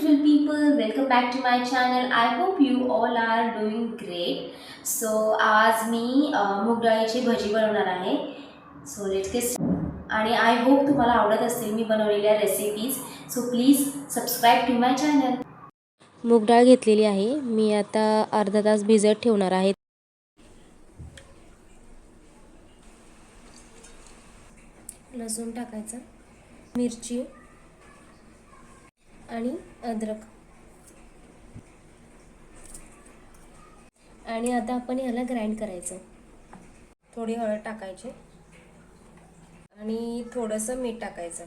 beautiful people, welcome back to my channel. I hope you all are doing great. So आज मी मूग डाळीची भजी बनवणार आहे. सो लेट्स गेट आणि आय होप तुम्हाला आवडत असतील मी बनवलेल्या recipes. So please subscribe to my channel. मूग डाळ घेतलेली आहे. मी आता अर्धा तास भिजत ठेवणार आहे. लसूण टाकायचं, मिरची आणि अद्रक, आणि आता आपण याला ग्राइंड करायचं. थोडी हळद टाकायची आणि थोडंसं मीठ टाकायचं.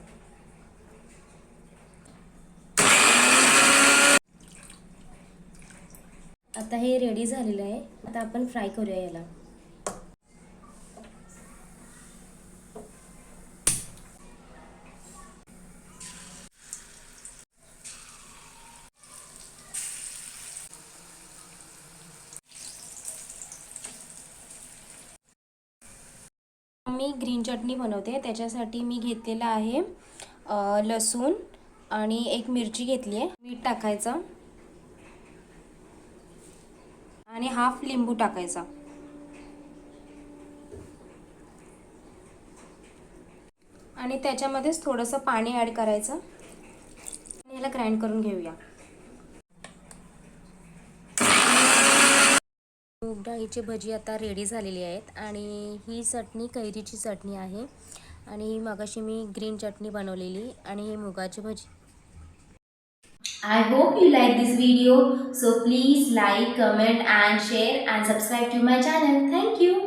आता हे रेडी झालेलं आहे. आता आपण फ्राय करूया याला. मी ग्रीन चटणी बनवते. त्याच्यासाठी मी घेतलेला आहे लसूण आणि एक मिरची घेतली आहे. मीठ टाकायचं आणि हाफ लिंबू टाकायचा आणि त्याच्यामध्येच थोडंसं पाणी ॲड करायचं आणि याला ग्राइंड करून घेऊया. मूग डाळीची भजी आता रेडी झालेली आहेत आणि ही चटणी कैरीची चटणी आहे आणि मगाशी मी ग्रीन चटणी बनवलेली आणि मुगाची भजी. I hope you like this video. So please like, comment and share and subscribe to my channel. Thank you.